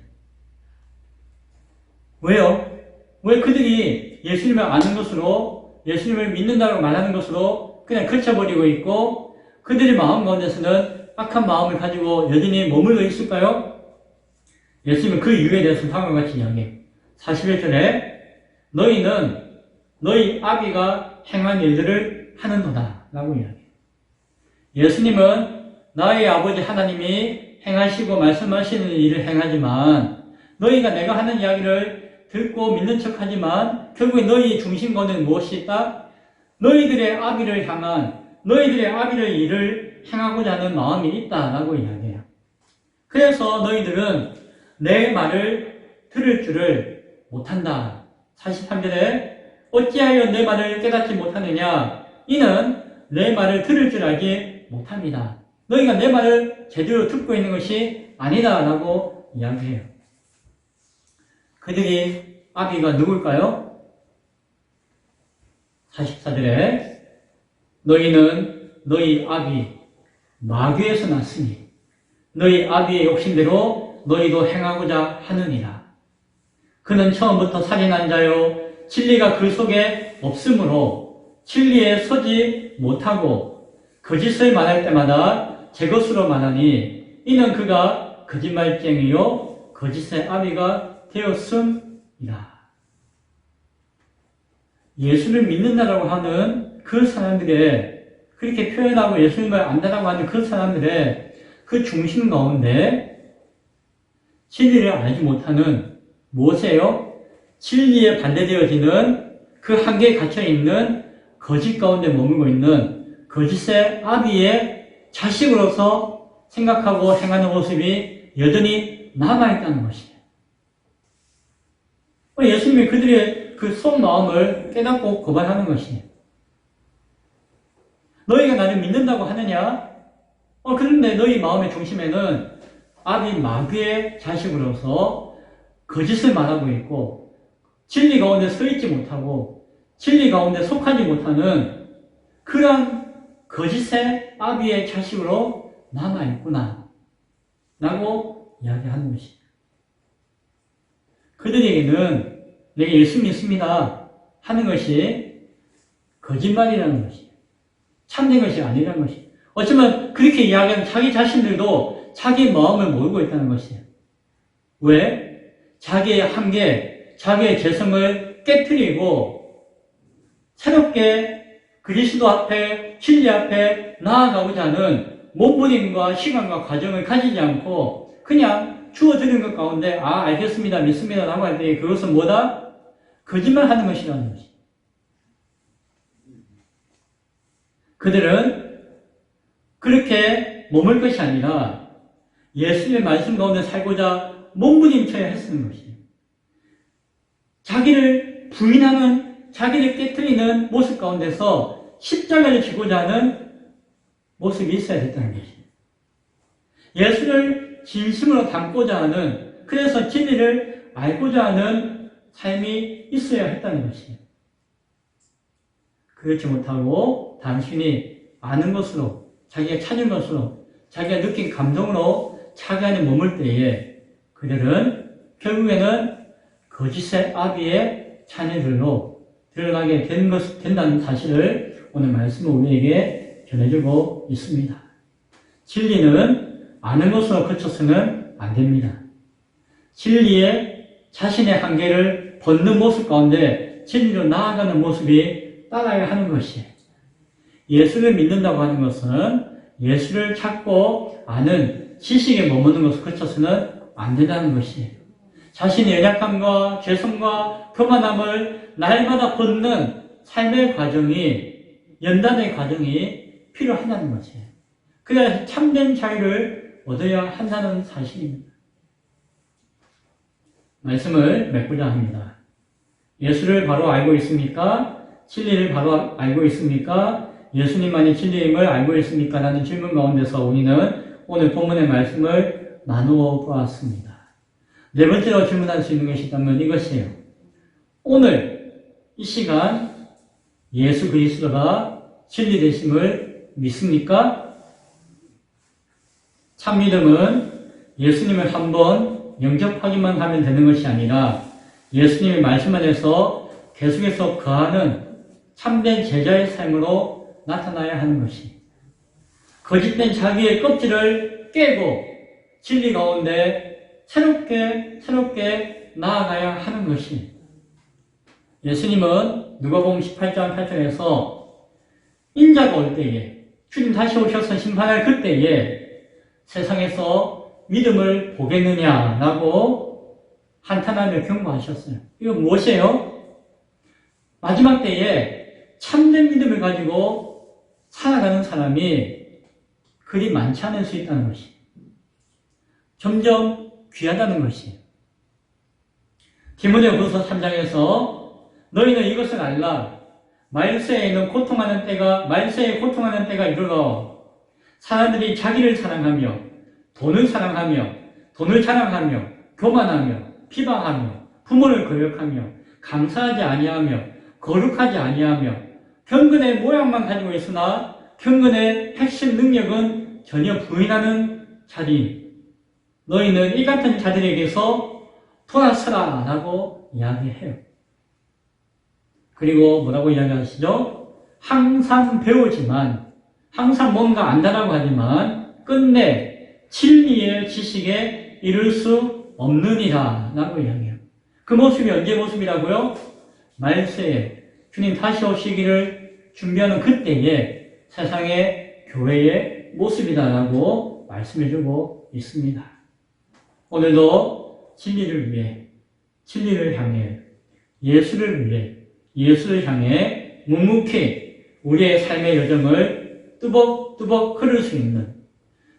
왜요? 왜 그들이 예수님을 아는 것으로, 예수님을 믿는다고 말하는 것으로 그냥 그쳐버리고 있고 그들의 마음 가운데서는 악한 마음을 가지고 여전히 머물러 있을까요? 예수님은 그 이유에 대해서 다음과 같이 이야기해요. 41절에 너희는 너희 아비가 행한 일들을 하는도다 라고 이야기해요. 예수님은 나의 아버지 하나님이 행하시고 말씀하시는 일을 행하지만 너희가 내가 하는 이야기를 듣고 믿는 척하지만 결국에 너희 중심권은 무엇이 있다? 너희들의 아비를 향한 너희들의 아비의 일을 행하고자 하는 마음이 있다라고 이야기해요. 그래서 너희들은 내 말을 들을 줄을 못한다. 43절에 어찌하여 내 말을 깨닫지 못하느냐? 이는 내 말을 들을 줄 알지 못합니다. 너희가 내 말을 제대로 듣고 있는 것이 아니다라고 이야기해요. 그들이 아비가 누굴까요? 44절에 너희는 너희 아비 마귀에서 났으니 너희 아비의 욕심대로 너희도 행하고자 하느니라. 그는 처음부터 살인한 자요 진리가 그 속에 없으므로 진리에 서지 못하고 거짓을 말할 때마다 제 것으로 말하니 이는 그가 거짓말쟁이요 거짓의 아비가 되었음이라. 예수를 믿는다라고 하는 그 사람들의 그렇게 표현하고 예수님을 안다라고 하는 그 사람들의 그 중심 가운데 진리를 알지 못하는 무엇이에요? 진리에 반대되어지는 그 한계에 갇혀있는 거짓 가운데 머물고 있는 거짓의 아비의 자식으로서 생각하고 행하는 모습이 여전히 남아있다는 것이에요. 예수님이 그들의 그 속마음을 깨닫고 고발하는 것이에요. 너희가 나를 믿는다고 하느냐? 그런데 너희 마음의 중심에는 아비 마귀의 자식으로서 거짓을 말하고 있고 진리 가운데 서 있지 못하고 진리 가운데 속하지 못하는 그런 거짓의 아비의 자식으로 남아있구나 라고 이야기하는 것이에요. 그들에게는 내가 예수 믿습니다 하는 것이 거짓말이라는 것이에요. 참된 것이 아니라는 것이에요. 어쩌면 그렇게 이야기하는 자기 자신들도 자기 마음을 모르고 있다는 것이에요. 왜? 자기의 한계, 자기의 재성을 깨트리고 새롭게 그리스도 앞에, 진리 앞에 나아가고자 하는 몸부림과 시간과 과정을 가지지 않고 그냥 주어드는 것 가운데 알겠습니다, 믿습니다 라고 할 때 그것은 뭐다? 거짓말하는 것이라는 것이에요. 그들은 그렇게 머물 것이 아니라 예수님의 말씀 가운데 살고자 몸부림쳐야 했는 것이에요. 자기를 부인하는, 자기를 깨트리는 모습 가운데서 십자가를 지고자 하는 모습이 있어야 됐다는 것이에요. 예수를 진심으로 닮고자 하는, 그래서 진리를 알고자 하는 삶이 있어야 했다는 것이에요. 그렇지 못하고 단순히 아는 것으로, 자기가 찾은 것으로, 자기가 느낀 감정으로 자기 안에 머물 때에 그들은 결국에는 거짓의 아비의 자녀들로 들어가게 된다는 사실을 오늘 말씀을 우리에게 전해주고 있습니다. 진리는 아는 것으로 그쳐서는 안 됩니다. 진리에 자신의 한계를 벗는 모습 가운데 진리로 나아가는 모습이 따라야 하는 것이에요. 예수를 믿는다고 하는 것은 예수를 찾고 아는 지식에 머무는 것을 그쳐서는 안 된다는 것이에요. 자신의 연약함과 죄성과 교만함을 날마다 벗는 삶의 과정이, 연단의 과정이 필요하다는 것이에요. 그래야 참된 자유를 얻어야 한다는 사실입니다. 말씀을 맺고자 합니다. 예수를 바로 알고 있습니까? 진리를 바로 알고 있습니까? 예수님만이 진리임을 알고 있습니까? 라는 질문 가운데서 우리는 오늘 본문의 말씀을 나누어 보았습니다. 네 번째로 질문할 수 있는 것이 있다면 이것이에요. 오늘 이 시간 예수 그리스도가 진리 되심을 믿습니까? 참 믿음은 예수님을 한번 영접하기만 하면 되는 것이 아니라 예수님의 말씀 안에서 계속해서 거하는 참된 제자의 삶으로 나타나야 하는 것이, 거짓된 자기의 껍질을 깨고 진리 가운데 새롭게 나아가야 하는 것이, 예수님은 누가복음 18장 8절에서 인자가 올 때에, 주님 다시 오셔서 심판할 그때에 세상에서 믿음을 보겠느냐라고 한탄하며 경고하셨어요. 이건 무엇이에요? 마지막 때에 참된 믿음을 가지고 살아가는 사람이 그리 많지 않을 수 있다는 것이, 점점 귀하다는 것이. 디모데후서 3장에서 너희는 이것을 알라. 말세에 고통하는 때가 이르러 사람들이 자기를 사랑하며 돈을 자랑하며 교만하며 비방하며 부모를 거역하며 감사하지 아니하며 거룩하지 아니하며 경건의 모양만 가지고 있으나 경건의 핵심 능력은 전혀 부인하는 자리. 너희는 이 같은 자들에게서 돌아서라 라고 이야기해요. 그리고 뭐라고 이야기하시죠? 항상 배우지만, 항상 뭔가 안다라고 하지만 끝내 진리의 지식에 이를 수 없느니라 라고 이야기해요. 그 모습이 언제 모습이라고요? 말세에 주님 다시 오시기를 준비하는 그때에 세상의 교회의 모습이다라고 말씀해주고 있습니다. 오늘도 진리를 위해, 진리를 향해, 예수를 향해 묵묵히 우리의 삶의 여정을 뚜벅뚜벅 흐를 수 있는,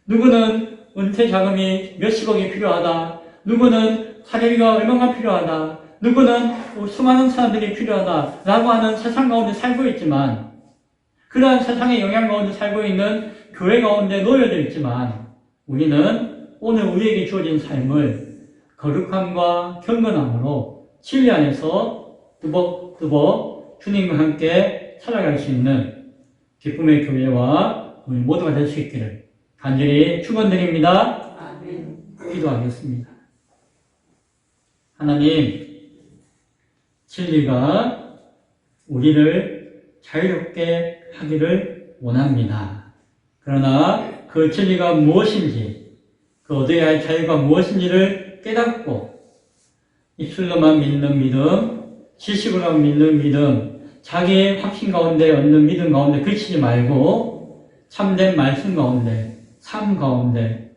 누구는 은퇴 자금이 몇십억이 필요하다, 누구는 사례비가 얼마가 필요하다, 누구는 수많은 사람들이 필요하다 라고 하는 세상 가운데 살고 있지만, 그러한 세상의 영향 가운데 살고 있는 교회 가운데 놓여져 있지만, 우리는 오늘 우리에게 주어진 삶을 거룩함과 경건함으로 진리 안에서 뚜벅뚜벅 주님과 함께 살아갈 수 있는 기쁨의 교회와 우리 모두가 될 수 있기를 간절히 축원드립니다. 아멘. 기도하겠습니다. 하나님, 진리가 우리를 자유롭게 하기를 원합니다. 그러나 그 진리가 무엇인지, 그 얻어야 할 자유가 무엇인지를 깨닫고 입술로만 믿는 믿음, 지식으로만 믿는 믿음, 자기의 확신 가운데 얻는 믿음 가운데 그치지 말고 참된 말씀 가운데, 삶 가운데,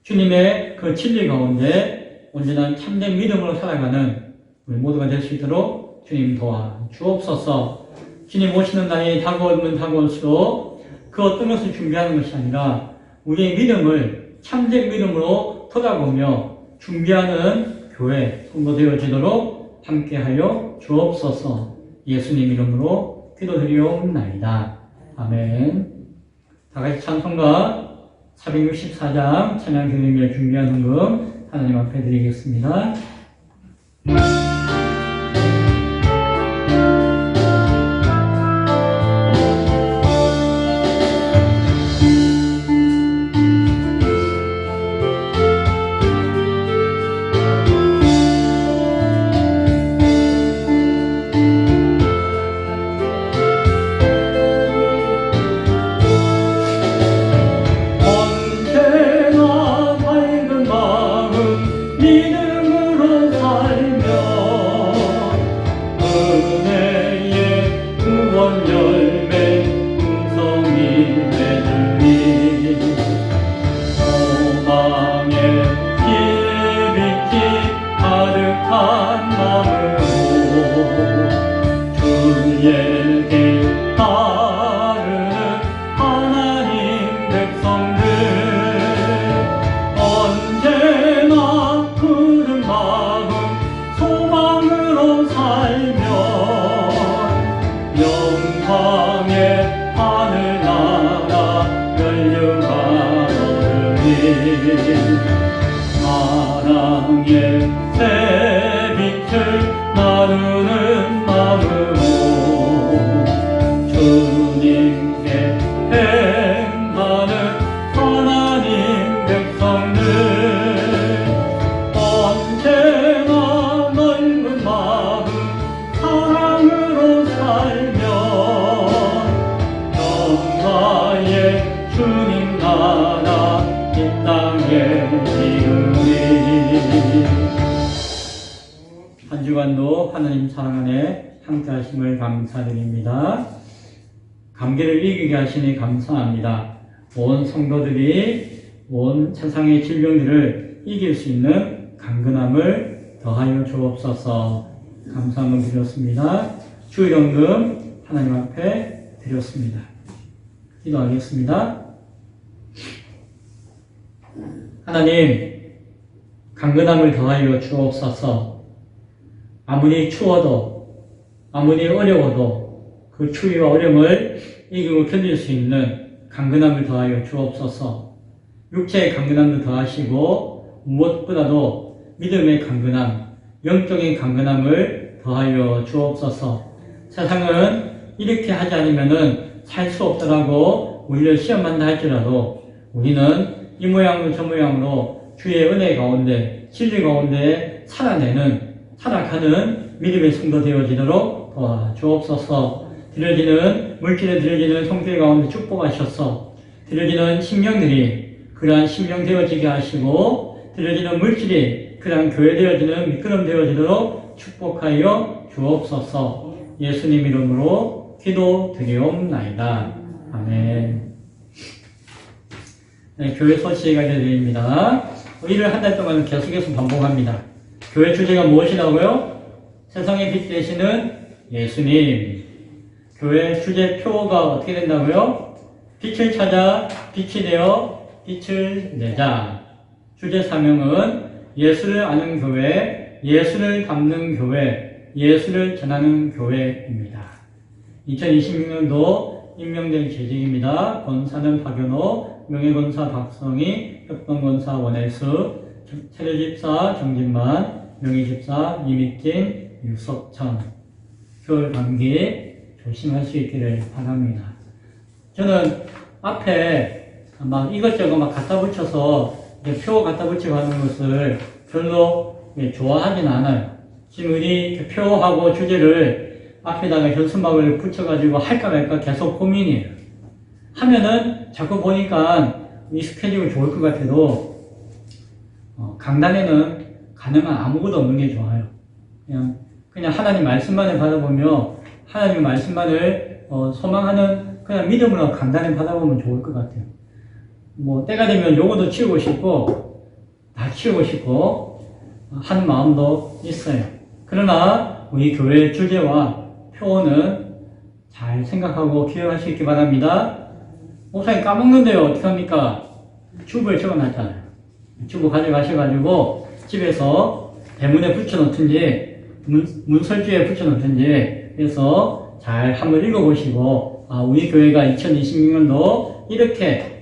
주님의 그 진리 가운데 온전한 참된 믿음으로 살아가는 우리 모두가 될 수 있도록 주님 도와 주옵소서. 주님 오시는 날이 다가오면 다가올수록 그 어떤 것을 준비하는 것이 아니라 우리의 믿음을 참된 믿음으로 돌아보며 준비하는 교회, 성도 되어지도록 함께하여 주옵소서. 예수님 이름으로 기도드리옵나이다. 아멘. 다같이 찬송가 464장 찬양 교님의 준비한 헌금 하나님 앞에 드리겠습니다. 언제나 밝은 마음 믿음으로 살며 다루는 마음으로 주님께 행하는 하나님 백성들 언제나 넓은 마음 사랑으로 살며 영화의 주님 나라 이 땅에 이루리. 한 주간도 하나님 사랑 안에 함께 하심을 감사드립니다. 감기를 이기게 하시니 감사합니다. 온 성도들이 온 세상의 질병들을 이길 수 있는 강건함을 더하여 주옵소서. 감사함을 드렸습니다. 주일원금 하나님 앞에 드렸습니다. 기도하겠습니다. 하나님, 강건함을 더하여 주옵소서. 아무리 추워도, 아무리 어려워도 그 추위와 어려움을 이기고 견딜 수 있는 강건함을 더하여 주옵소서. 육체의 강건함도 더하시고 무엇보다도 믿음의 강건함, 영적인 강건함을 더하여 주옵소서. 세상은 이렇게 하지 않으면은 살 수 없더라고 우리를 시험한다 할지라도 우리는 이 모양으로 저 모양으로 주의 은혜 가운데 진리 가운데 살아가는 믿음의 성도 되어지도록 도와주옵소서. 드려지는 물질에 드려지는 성들 가운데 축복하셔서 드려지는 심령들이 그러한 심령 되어지게 하시고 드려지는 물질이 그러한 교회 되어지는 미끄럼 되어지도록 축복하여 주옵소서. 예수님 이름으로 기도드리옵나이다. 아멘. 네, 교회 소식 알려드립니다. 일을 한 달 동안 계속해서 반복합니다. 교회 주제가 무엇이라고요? 세상의 빛 되시는 예수님. 교회 주제표가 어떻게 된다고요? 빛을 찾아 빛이 되어 빛을 내자. 주제 사명은 예수를 아는 교회, 예수를 담는 교회, 예수를 전하는 교회입니다. 2026년도 임명된 재직입니다. 권사는 박연호, 명예권사 박성희, 협동권사 원혜수, 체류집사 정진만, 명예집사 이미진, 유석천. 겨울 감기 조심할 수 있기를 바랍니다. 저는 앞에 막 이것저것 막 갖다 붙여서 표 갖다 붙이고 하는 것을 별로 좋아하진 않아요. 지금 우리 표하고 주제를 앞에다가 현수막을 붙여가지고 할까 말까 계속 고민이에요. 하면은 자꾸 보니까 익숙해지고 좋을 것 같아도 강단에는 가능한 아무것도 없는 게 좋아요. 그냥 하나님 말씀만을 받아보며 하나님 말씀만을 소망하는 그냥 믿음으로 강단에 받아보면 좋을 것 같아요. 뭐 때가 되면 요거도 치우고 싶고 다 치우고 싶고 하는 마음도 있어요. 그러나 우리 교회의 주제와 표어는 잘 생각하고 기억할 수 있기 바랍니다. 목사님 까먹는데요. 어떡합니까? 주부에 적어놨잖아요. 주부 가져가셔가지고 집에서 대문에 붙여놓든지 문설주에 붙여놓든지 해서 잘 한번 읽어보시고 우리 교회가 2026년도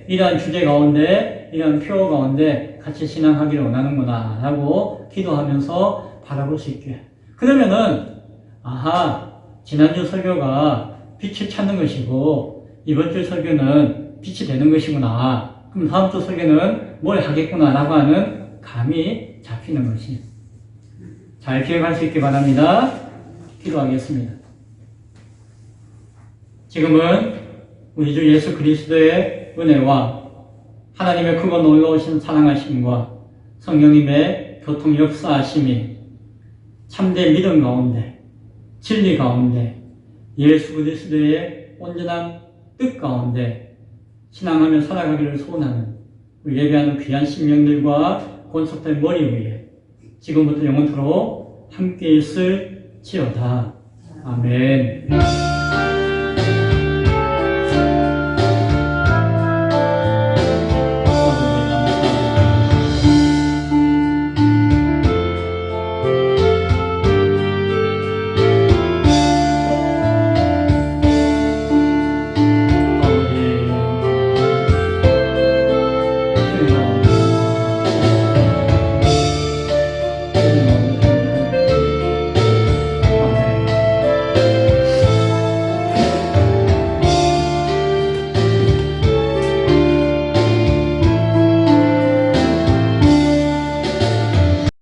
이러한 주제 가운데 이러한 표 가운데 같이 신앙하기를 원하는구나 라고 기도하면서 바라볼 수 있게. 그러면은 지난주 설교가 빛을 찾는 것이고 이번 주 설교는 빛이 되는 것이구나. 그럼 다음 주 설교는 뭘 하겠구나 라고 하는 감이 잡히는 것이 잘 기억할 수 있기 바랍니다. 기도하겠습니다. 지금은 우리 주 예수 그리스도의 은혜와 하나님의 크고 놀라우신 사랑하심과 성령님의 교통 역사하심이 참된 믿음 가운데 진리 가운데 예수 그리스도의 온전한 뜻 가운데 신앙하며 살아가기를 소원하는 예배하는 귀한 심령들과 권속된 머리 위에 지금부터 영원토록 함께 있을지어다. 아멘.